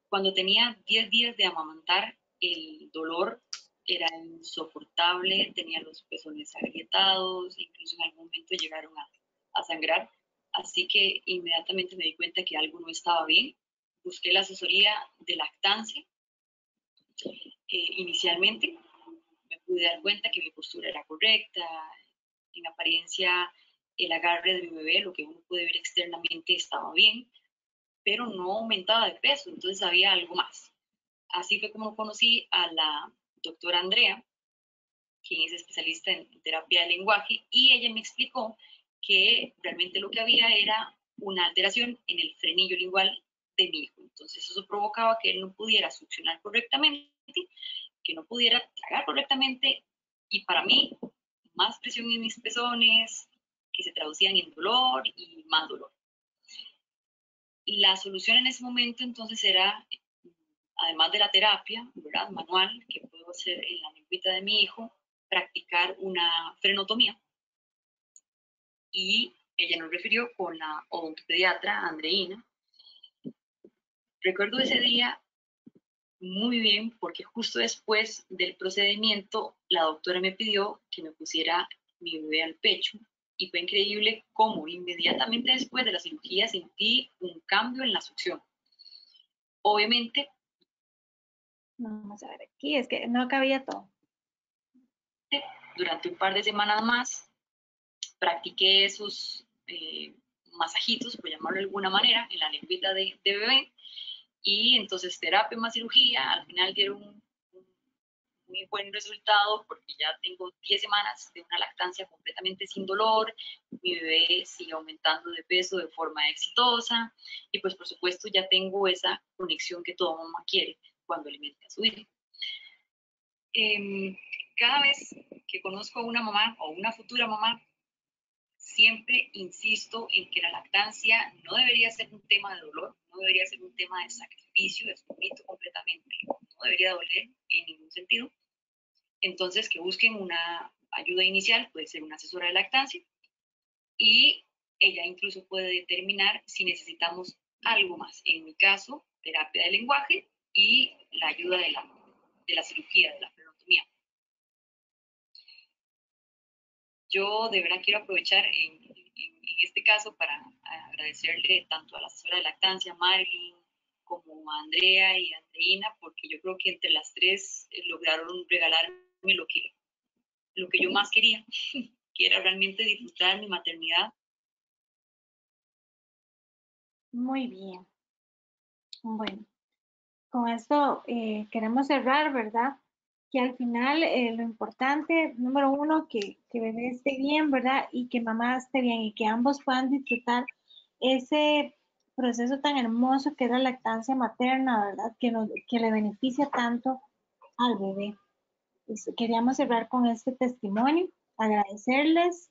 Cuando tenía 10 días de amamantar, el dolor era insoportable, tenía los pezones agrietados, incluso en algún momento llegaron a sangrar, así que inmediatamente me di cuenta que algo no estaba bien. Busqué la asesoría de lactancia. Inicialmente me pude dar cuenta que mi postura era correcta, en apariencia el agarre de mi bebé, lo que uno puede ver externamente, estaba bien, pero no aumentaba de peso, entonces había algo más. Así fue como conocí a la doctora Andrea, quien es especialista en terapia de lenguaje, y ella me explicó que realmente lo que había era una alteración en el frenillo lingual de mi hijo. Entonces eso provocaba que él no pudiera succionar correctamente, que no pudiera tragar correctamente, y para mí, más presión en mis pezones, que se traducían en dolor y más dolor. La solución en ese momento entonces era, además de la terapia, ¿verdad?, manual, que puedo hacer en la lengüita de mi hijo, practicar una frenotomía. Y ella nos refirió con la odontopediatra Andreina. Recuerdo ese día muy bien porque justo después del procedimiento la doctora me pidió que me pusiera mi bebé al pecho y fue increíble cómo inmediatamente después de la cirugía sentí un cambio en la succión. Obviamente, vamos a ver aquí, es que no cabía todo. Durante un par de semanas más practiqué esos masajitos, por llamarlo de alguna manera, en la lengüita de bebé, y entonces terapia más cirugía, al final dieron un muy buen resultado porque ya tengo 10 semanas de una lactancia completamente sin dolor, mi bebé sigue aumentando de peso de forma exitosa y pues por supuesto ya tengo esa conexión que toda mamá quiere cuando alimenta a su hijo. Cada vez que conozco a una mamá o una futura mamá, siempre insisto en que la lactancia no debería ser un tema de dolor, no debería ser un tema de sacrificio, de sufrimiento completamente, no debería doler en ningún sentido. Entonces, que busquen una ayuda inicial, puede ser una asesora de lactancia, y ella incluso puede determinar si necesitamos algo más. En mi caso, terapia de lenguaje y la ayuda de la cirugía, de la frenotomía. Yo de verdad quiero aprovechar en este caso para agradecerle tanto a la asesora de lactancia, Marilyn, como a Andrea y a Andreina, porque yo creo que entre las tres lograron regalarme lo que yo más quería, que era realmente disfrutar mi maternidad. Muy bien. Bueno, con esto queremos cerrar, ¿verdad? Que al final lo importante, número uno, que bebé esté bien, ¿verdad? Y que mamá esté bien y que ambos puedan disfrutar ese proceso tan hermoso que es la lactancia materna, ¿verdad? Que le beneficia tanto al bebé. Queríamos cerrar con este testimonio, agradecerles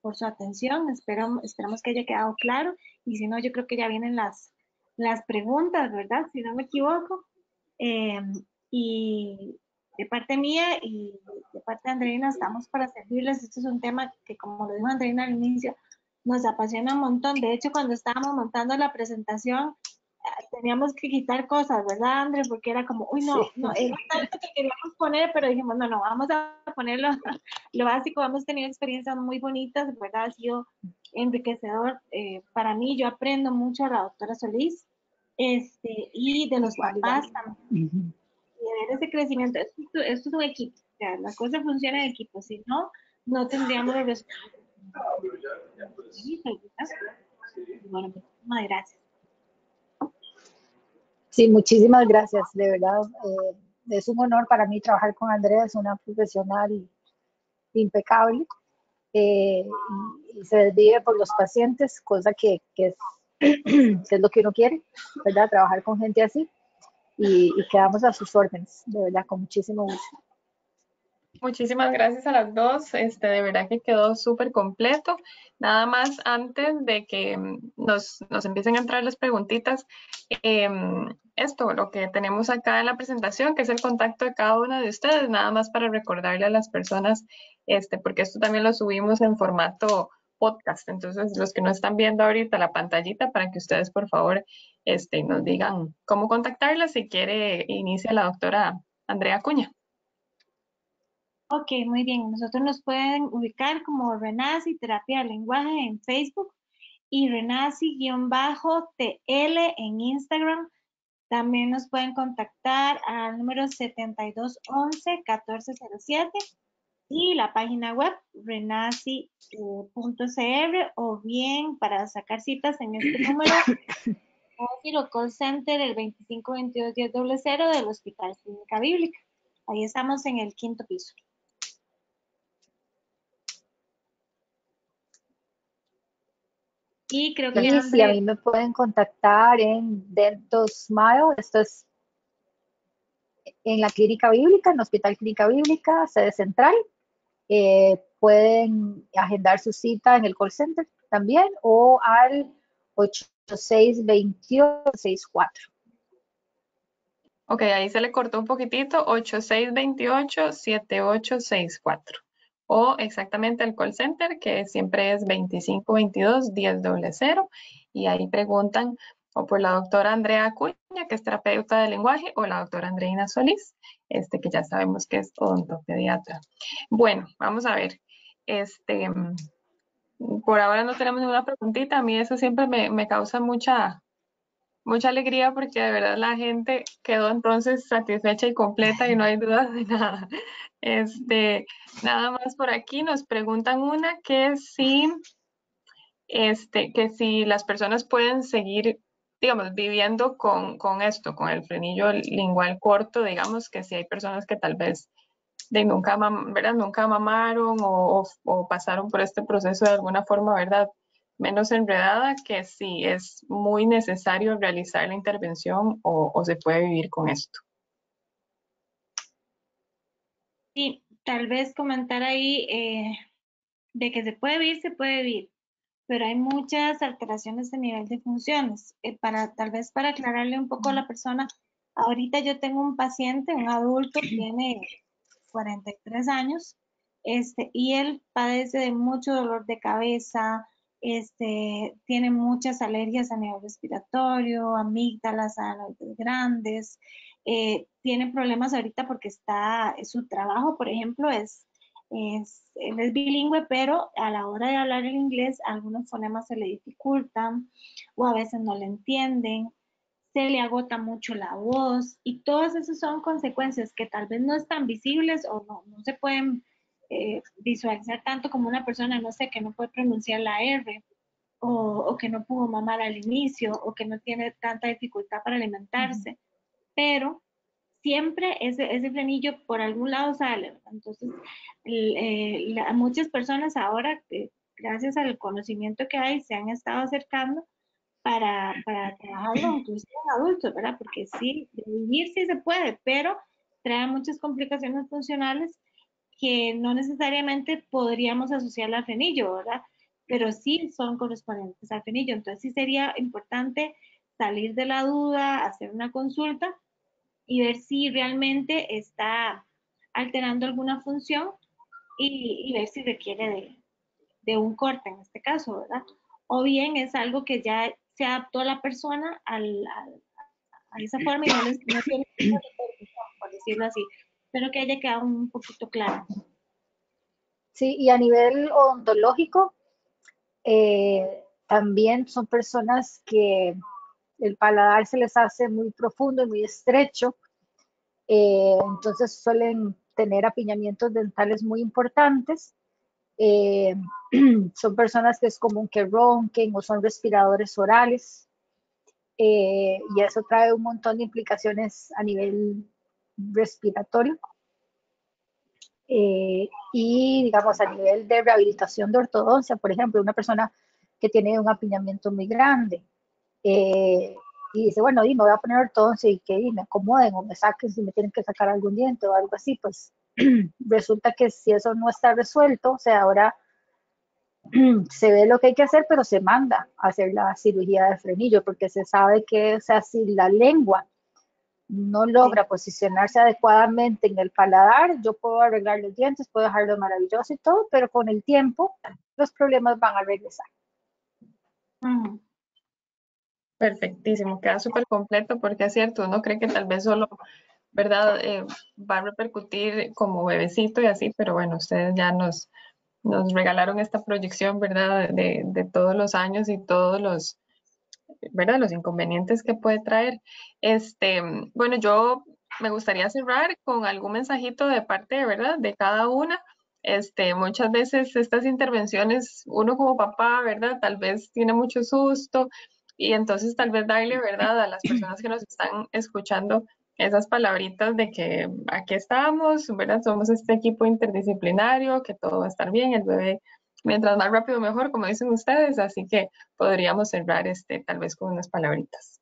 por su atención, esperamos que haya quedado claro y si no, yo creo que ya vienen las preguntas, ¿verdad? Si no me equivoco. Y de parte mía y de parte de Andreina estamos para servirles. Este es un tema que, como lo dijo Andreina al inicio, nos apasiona un montón. De hecho, cuando estábamos montando la presentación, teníamos que quitar cosas, ¿verdad, André? Porque era como, uy, no, no, era tanto que queríamos poner, pero dijimos, no, vamos a ponerlo lo básico. Hemos tenido experiencias muy bonitas, ¿verdad? Ha sido enriquecedor para mí. Yo aprendo mucho a la doctora Solís y de los papás también. Y de ver ese crecimiento. Esto es un equipo, o sea, la cosa funciona en equipo, si no, no tendríamos los resultados. Bueno, muchísimas gracias. Sí, muchísimas gracias, de verdad. Es un honor para mí trabajar con Andrea, es una profesional impecable y se desvive por los pacientes, cosa que es que es lo que uno quiere, ¿verdad? Trabajar con gente así y quedamos a sus órdenes, de verdad, con muchísimo gusto. Muchísimas gracias a las dos. De verdad que quedó súper completo. Nada más antes de que nos empiecen a entrar las preguntitas, esto, lo que tenemos acá en la presentación, que es el contacto de cada una de ustedes, nada más para recordarle a las personas, porque esto también lo subimos en formato podcast. Entonces, los que no están viendo ahorita la pantallita, para que ustedes, por favor, nos digan cómo contactarla. Si quiere, inicia la doctora Andrea Cuña. Ok, muy bien. Nosotros nos pueden ubicar como Renasi Terapia del Lenguaje en Facebook y Renasi-TL en Instagram. También nos pueden contactar al número 7211-1407 y la página web renasi.cr, o bien para sacar citas en este número o call center el 2522-1000 del Hospital Clínica Bíblica. Ahí estamos en el 5º piso. Y creo que Y sí, a mí me pueden contactar en Dental Smile, esto es en la Clínica Bíblica, en el Hospital Clínica Bíblica, sede central. Pueden agendar su cita en el call center también o al 8628-64. Ok, ahí se le cortó un poquitito, 8628-7864. O exactamente el call center, que siempre es 2522-1000. Y ahí preguntan o por la doctora Andrea Acuña, que es terapeuta de lenguaje, o la doctora Andreina Solís, que ya sabemos que es odontopediatra. Bueno, vamos a ver. Por ahora no tenemos ninguna preguntita. A mí eso siempre me causa mucha alegría porque de verdad la gente quedó entonces satisfecha y completa y no hay dudas de nada. Nada más por aquí nos preguntan una que si las personas pueden seguir, digamos, viviendo con esto, con el frenillo lingual corto, digamos, que si hay personas que tal vez ¿verdad? Nunca mamaron o pasaron por este proceso de alguna forma, ¿verdad? Menos enredada, que si es muy necesario realizar la intervención o se puede vivir con esto. Sí, tal vez comentar ahí de que se puede vivir, pero hay muchas alteraciones a nivel de funciones. Tal vez para aclararle un poco a la persona, ahorita yo tengo un paciente, un adulto, tiene 43 años, y él padece de mucho dolor de cabeza, tiene muchas alergias a nivel respiratorio, amígdalas, adenoides grandes, tiene problemas ahorita porque su trabajo, por ejemplo, él es bilingüe, pero a la hora de hablar el inglés, algunos fonemas se le dificultan o a veces no le entienden, se le agota mucho la voz, y todas esas son consecuencias que tal vez no están visibles o no se pueden visualizar tanto como una persona, no sé, que no puede pronunciar la R o que no pudo mamar al inicio o que no tiene tanta dificultad para alimentarse, pero siempre ese frenillo por algún lado sale, ¿verdad? Entonces, muchas personas ahora, gracias al conocimiento que hay, se han estado acercando para trabajarlo incluso en adultos, ¿verdad? Porque sí, de vivir sí se puede, pero trae muchas complicaciones funcionales que no necesariamente podríamos asociar al frenillo, ¿verdad? Pero sí son correspondientes al frenillo. Entonces sí sería importante salir de la duda, hacer una consulta y ver si realmente está alterando alguna función y ver si requiere de un corte en este caso, ¿verdad? O bien es algo que ya se adaptó a la persona a esa forma y no tiene por decirlo así. Espero que haya quedado un poquito claro. Sí, y a nivel odontológico, también son personas que el paladar se les hace muy profundo y muy estrecho, entonces suelen tener apiñamientos dentales muy importantes. Eh, Son personas que es común que ronquen o son respiradores orales, y eso trae un montón de implicaciones a nivel respiratorio. Y digamos a nivel de rehabilitación de ortodoncia, por ejemplo, una persona que tiene un apiñamiento muy grande, y dice, bueno, y me voy a poner ortodoncia y que y me acomoden o me saquen si me tienen que sacar algún diente o algo así, pues resulta que si eso no está resuelto, o sea, ahora se ve lo que hay que hacer, pero se manda a hacer la cirugía de frenillo porque se sabe que, o sea, si la lengua no logra posicionarse adecuadamente en el paladar, yo puedo arreglar los dientes, puedo dejarlo maravilloso y todo, pero con el tiempo los problemas van a regresar. Perfectísimo, queda súper completo porque es cierto, uno cree que tal vez solo, ¿verdad? Va a repercutir como bebecito y así, pero bueno, ustedes ya nos regalaron esta proyección, ¿verdad? De todos los años y todos los, ¿verdad? Los inconvenientes que puede traer. Bueno, yo me gustaría cerrar con algún mensajito de parte, ¿verdad? De cada una. Muchas veces estas intervenciones, uno como papá, ¿verdad? Tal vez tiene mucho susto y entonces tal vez darle, ¿verdad? A las personas que nos están escuchando esas palabritas de que aquí estamos, ¿verdad? Somos este equipo interdisciplinario, que todo va a estar bien, el bebé, mientras más rápido mejor, como dicen ustedes, así que podríamos cerrar tal vez con unas palabritas.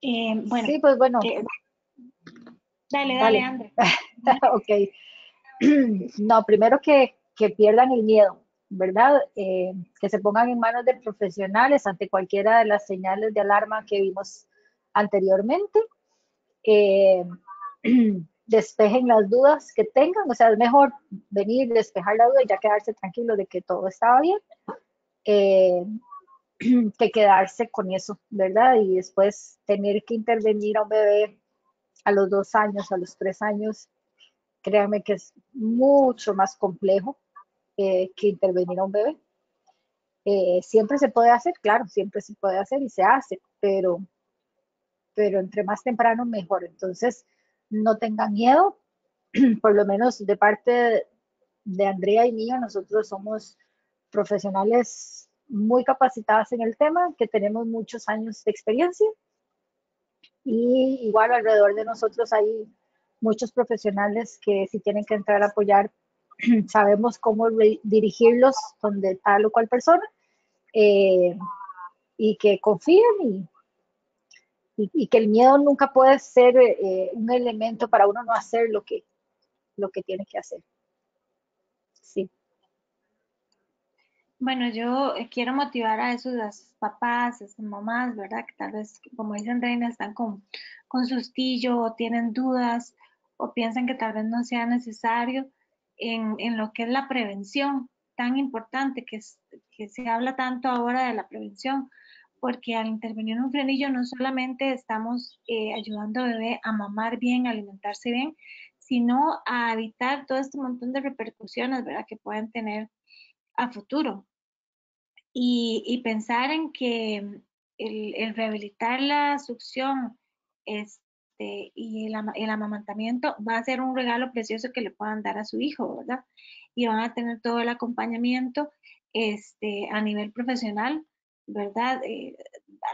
Bueno, Sí, pues bueno, dale, André. ok. No, primero que pierdan el miedo, ¿verdad? Que se pongan en manos de profesionales ante cualquiera de las señales de alarma que vimos anteriormente. Eh, despejen las dudas que tengan, o sea, es mejor venir, despejar la duda y ya quedarse tranquilo de que todo estaba bien, eh, que quedarse con eso, ¿verdad? Y después tener que intervenir a un bebé a los 2 años, a los 3 años, créanme que es mucho más complejo que intervenir a un bebé. Siempre se puede hacer, claro, siempre se puede hacer y se hace, pero entre más temprano mejor. Entonces, no tengan miedo, por lo menos de parte de Andrea y mía, nosotros somos profesionales muy capacitadas en el tema, que tenemos muchos años de experiencia y igual alrededor de nosotros hay muchos profesionales que si tienen que entrar a apoyar, sabemos cómo dirigirlos donde tal o cual persona, eh, y que confíen y que el miedo nunca puede ser un elemento para uno no hacer lo que tiene que hacer. Sí. Bueno, yo quiero motivar a esos papás, esas mamás, ¿verdad? Que tal vez, como dicen Reina, están con sustillo o tienen dudas o piensan que tal vez no sea necesario en lo que es la prevención, tan importante que se habla tanto ahora de la prevención, porque al intervenir un frenillo no solamente estamos ayudando al bebé a mamar bien, a alimentarse bien, sino a evitar todo este montón de repercusiones, ¿verdad? Que pueden tener a futuro. Y pensar en que el rehabilitar la succión y el amamantamiento va a ser un regalo precioso que le puedan dar a su hijo, ¿verdad? Y van a tener todo el acompañamiento a nivel profesional, ¿verdad?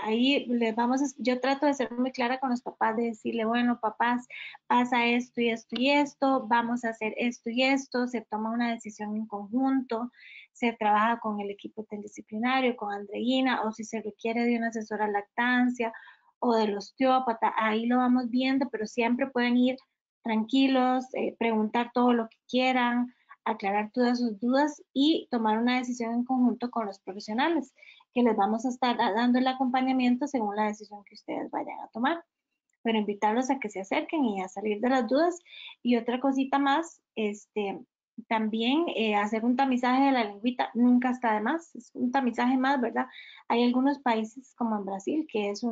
Ahí les yo trato de ser muy clara con los papás, de decirle, bueno, papás, pasa esto y esto y esto, vamos a hacer esto y esto, se toma una decisión en conjunto, se trabaja con el equipo interdisciplinario, con Andreina, o si se requiere de una asesora lactancia o del osteópata, ahí lo vamos viendo, pero siempre pueden ir tranquilos, preguntar todo lo que quieran, aclarar todas sus dudas y tomar una decisión en conjunto con los profesionales, que les vamos a estar dando el acompañamiento según la decisión que ustedes vayan a tomar. Pero invitarlos a que se acerquen y a salir de las dudas. Y otra cosita más, también hacer un tamizaje de la lengüita nunca está de más, es un tamizaje más, ¿verdad? Hay algunos países como en Brasil que es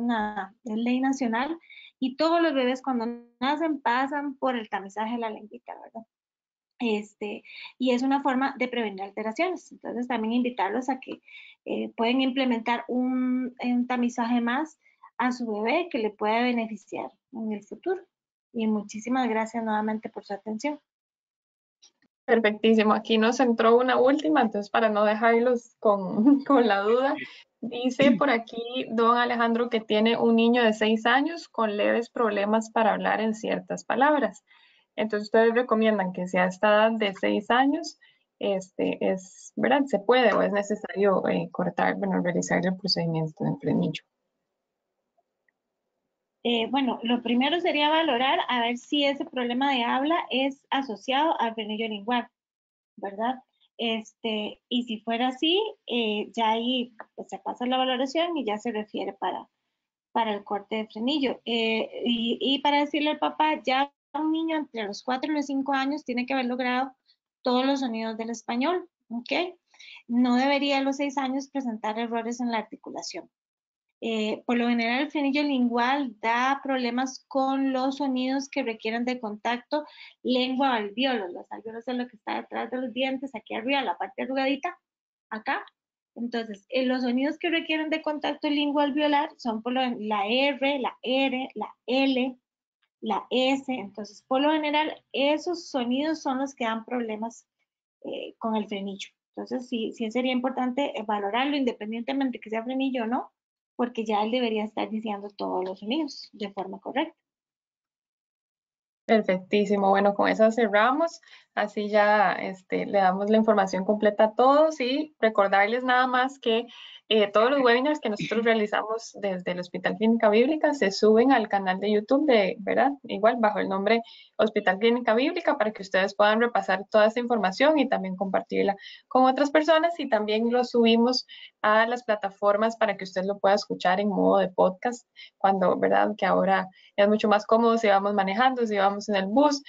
ley nacional y todos los bebés cuando nacen pasan por el tamizaje de la lengüita, ¿verdad? Y es una forma de prevenir alteraciones. Entonces también invitarlos a que pueden implementar un tamizaje más a su bebé que le pueda beneficiar en el futuro. Y muchísimas gracias nuevamente por su atención. Perfectísimo. Aquí nos entró una última, entonces para no dejarlos con la duda, dice por aquí don Alejandro que tiene un niño de 6 años con leves problemas para hablar en ciertas palabras. Entonces ustedes recomiendan que sea a esta edad de 6 años ¿verdad? Se puede o es necesario cortar, bueno, realizar el procedimiento del frenillo. Bueno, lo primero sería valorar a ver si ese problema de habla es asociado al frenillo lingual, ¿verdad? Y si fuera así, ya ahí pues, se pasa la valoración y ya se refiere para el corte de frenillo. Y para decirle al papá, ya un niño entre los 4 y los 5 años tiene que haber logrado todos los sonidos del español, ¿ok? No debería a los 6 años presentar errores en la articulación. Por lo general, el frenillo lingual da problemas con los sonidos que requieren de contacto lengua-alvéolos. Los alvéolos es lo que está detrás de los dientes, aquí arriba, la parte arrugadita, acá. Entonces, los sonidos que requieren de contacto lingua-alveolar son por la R, la R, la L, la S. Entonces, por lo general, esos sonidos son los que dan problemas con el frenillo. Entonces, sí sería importante valorarlo independientemente que sea frenillo o no, porque ya él debería estar diciendo todos los sonidos de forma correcta. Perfectísimo. Bueno, con eso cerramos. Así ya le damos la información completa a todos y recordarles nada más que todos los webinars que nosotros realizamos desde el Hospital Clínica Bíblica se suben al canal de YouTube ¿verdad? Igual bajo el nombre Hospital Clínica Bíblica para que ustedes puedan repasar toda esta información y también compartirla con otras personas y también lo subimos a las plataformas para que usted lo pueda escuchar en modo de podcast cuando, ¿verdad? Que ahora es mucho más cómodo si vamos manejando, si vamos en el bus,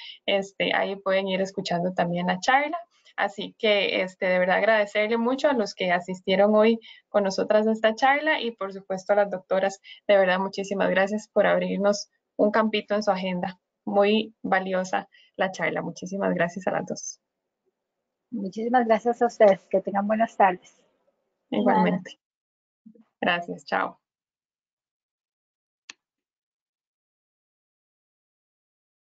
ahí pueden ir escuchando también la charla. Así que de verdad agradecerle mucho a los que asistieron hoy con nosotras a esta charla y por supuesto a las doctoras, de verdad muchísimas gracias por abrirnos un campito en su agenda. Muy valiosa la charla. Muchísimas gracias a las dos. Muchísimas gracias a ustedes. Que tengan buenas tardes. Igualmente. Gracias. Chao.